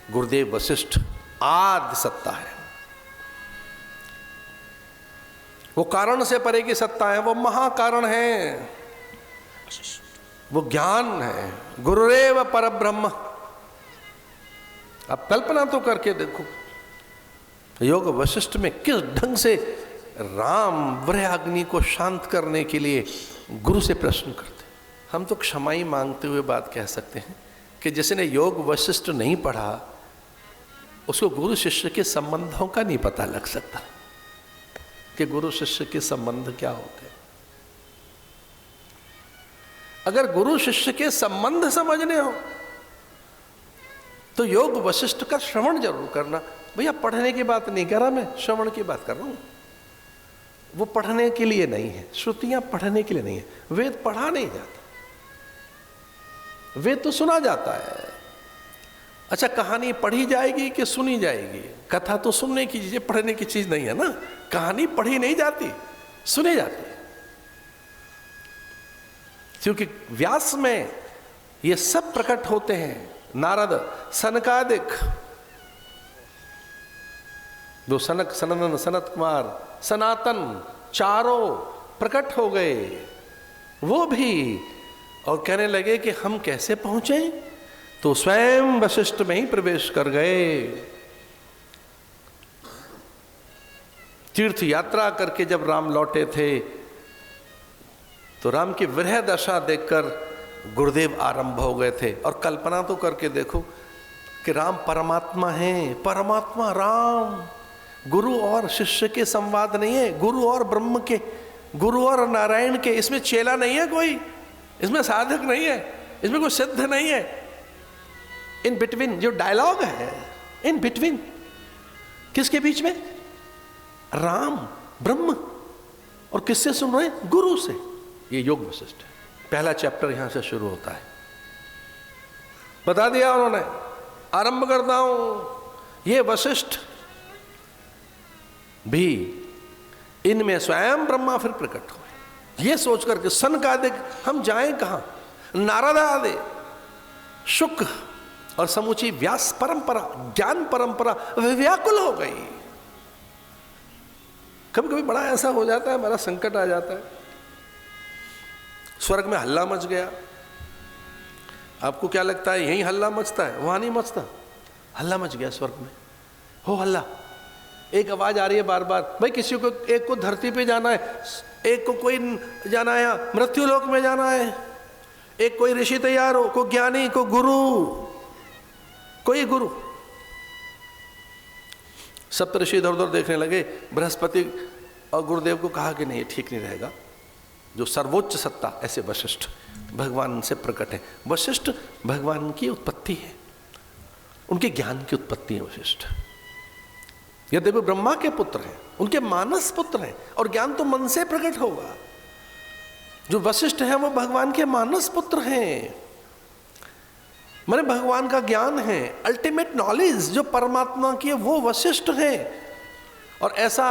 गुरुदेव वशिष्ठ आदि सत्ता है, वो कारण से परे की सत्ता है, वो महाकारण है, वो ज्ञान है। गुरुरेव परब्रह्म। आप कल्पना तो करके देखो, योग वशिष्ठ में किस ढंग से राम वृहअग्नि को शांत करने के लिए गुरु से प्रश्न करते। हम तो क्षमा ही मांगते हुए बात कह सकते हैं कि जिसने योग वशिष्ठ नहीं पढ़ा उसको गुरु शिष्य के संबंधों का नहीं पता लग सकता कि गुरु शिष्य के संबंध क्या होते हैं। अगर गुरु शिष्य के संबंध समझने हो तो योग वशिष्ठ का श्रवण जरूर करना। भैया पढ़ने की बात नहीं कर रहा मैं, श्रवण की बात कर रहा हूं। वो पढ़ने के लिए नहीं है, श्रुतियां पढ़ने के लिए नहीं है। वेद पढ़ा नहीं जाता, वेद तो सुना जाता है। अच्छा, कहानी पढ़ी जाएगी कि सुनी जाएगी? कथा तो सुनने की चीज है, पढ़ने की चीज नहीं है ना। कहानी पढ़ी नहीं जाती, सुनी जाती है। क्योंकि व्यास में ये सब प्रकट होते हैं। नारद, सनकादिक, दो सनक, सनंदन, सनत कुमार, सनातन, चारों प्रकट हो गए। वो भी और कहने लगे कि हम कैसे पहुंचे, तो स्वयं वशिष्ठ में ही प्रवेश कर गए। तीर्थ यात्रा करके जब राम लौटे थे तो राम की विरह दशा देखकर गुरुदेव आरंभ हो गए थे। और कल्पना तो करके देखो कि राम परमात्मा है, परमात्मा राम। गुरु और शिष्य के संवाद नहीं है, गुरु और ब्रह्म के, गुरु और नारायण के। इसमें चेला नहीं है कोई, इसमें साधक नहीं है, इसमें कोई सिद्ध नहीं है। इन बिटवीन जो डायलॉग है, इन बिटवीन, किसके बीच में? राम, ब्रह्म, और किससे सुन रहे हैं? गुरु से। ये योग वशिष्ठ है। पहला चैप्टर यहां से शुरू होता है। बता दिया उन्होंने, आरंभ करता हूं। ये वशिष्ठ भी, इनमें स्वयं ब्रह्मा फिर प्रकट हुए। ये सोचकर के सनकादिक हम जाएं कहां? नारद आदि, शुक और समूची व्यास परंपरा, ज्ञान परंपरा व्याकुल हो गई। कभी कभी बड़ा ऐसा हो जाता है, बड़ा संकट आ जाता है। स्वर्ग में हल्ला मच गया। आपको क्या लगता है यहीं हल्ला मचता है? वहां नहीं मचता। हल्ला मच गया स्वर्ग में, हो हल्ला। एक आवाज आ रही है बार बार, भाई किसी को, एक को धरती पे जाना है, एक को कोई जाना है मृत्यु लोक में जाना है, एक कोई ऋषि तैयार हो, कोई ज्ञानी, कोई गुरु, कोई गुरु। सप्तऋषि इधर उधर देखने लगे। बृहस्पति और गुरुदेव को कहा कि नहीं, ठीक नहीं रहेगा। जो सर्वोच्च सत्ता, ऐसे वशिष्ठ भगवान से प्रकट है। वशिष्ठ भगवान की उत्पत्ति है, उनके ज्ञान की उत्पत्ति है वशिष्ठ। यद्यपि ब्रह्मा के पुत्र हैं, उनके मानस पुत्र हैं, और ज्ञान तो मन से प्रकट होगा। जो वशिष्ठ है वो भगवान के मानस पुत्र हैं, माने भगवान का ज्ञान है, अल्टीमेट नॉलेज जो परमात्मा की है वो वशिष्ठ है। और ऐसा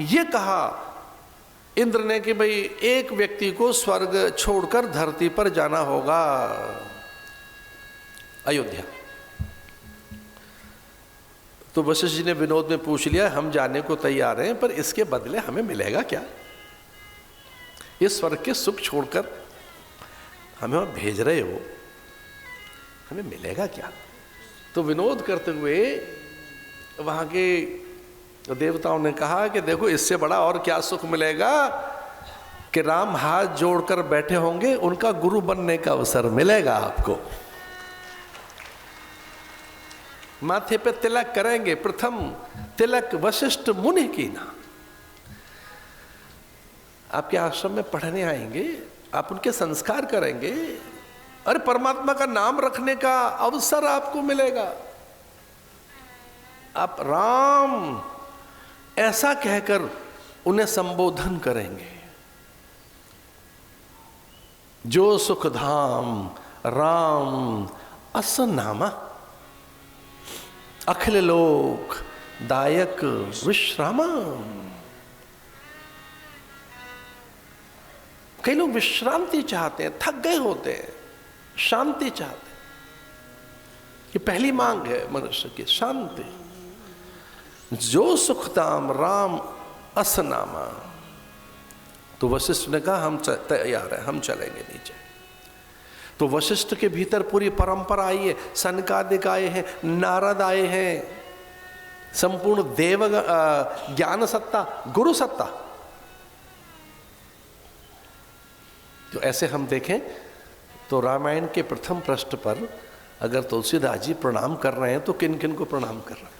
ये कहा इंद्र ने कि भाई एक व्यक्ति को स्वर्ग छोड़कर धरती पर जाना होगा, अयोध्या। तो वशिष्ठ जी ने विनोद में पूछ लिया, हम जाने को तैयार हैं, पर इसके बदले हमें मिलेगा क्या? ये स्वर्ग के सुख छोड़कर हमें वहां भेज रहे हो, हमें मिलेगा क्या? तो विनोद करते हुए वहां के देवताओं ने कहा कि देखो, इससे बड़ा और क्या सुख मिलेगा कि राम हाथ जोड़कर बैठे होंगे, उनका गुरु बनने का अवसर मिलेगा आपको। माथे पे तिलक करेंगे, प्रथम तिलक वशिष्ठ मुनि की ना। आपके आश्रम में पढ़ने आएंगे, आप उनके संस्कार करेंगे, अरे परमात्मा का नाम रखने का अवसर आपको मिलेगा। आप राम ऐसा कहकर उन्हें संबोधन करेंगे। जो सुखधाम राम असनामा, अखिल लोक दायक विश्रामा। कई लोग विश्रांति चाहते हैं, थक गए होते हैं, शांति चाहते हैं। ये पहली मांग है मनुष्य की, शांति। जो सुखदाम राम असनामा। तो वशिष्ठ ने कहा हम तैयार हैं, हम चलेंगे नीचे। तो वशिष्ठ के भीतर पूरी परंपरा आई है, सनकादिक आए हैं, नारद आए हैं, संपूर्ण देव ज्ञान सत्ता, गुरु सत्ता। तो ऐसे हम देखें तो रामायण के प्रथम पृष्ठ पर अगर तुलसीदास जी प्रणाम कर रहे हैं तो किन किन को प्रणाम कर रहे हैं?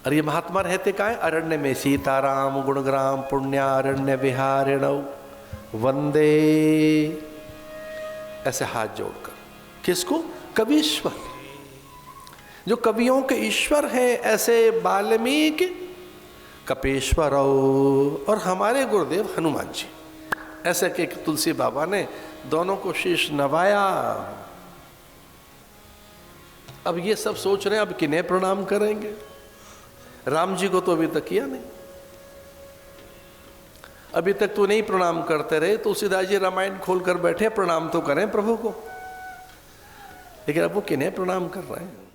और ये महात्मा रहते का है? अरण्य में सीताराम गुणग्राम पुण्यारण्य विहारिण वंदे, ऐसे हाथ जोड़कर। किसको? कवीश्वर, जो कवियों के ईश्वर हैं, ऐसे वाल्मीकि कपेश्वर और हमारे गुरुदेव हनुमान जी। ऐसे के तुलसी बाबा ने दोनों को शीश नवाया। अब ये सब सोच रहे हैं अब किन्हें प्रणाम करेंगे? राम जी को तो अभी तक किया नहीं, अभी तक तो नहीं प्रणाम करते रहे। तुलसीदास जी रामायण खोल कर बैठे, प्रणाम तो करें प्रभु को, लेकिन अब वो किन्हें प्रणाम कर रहे हैं?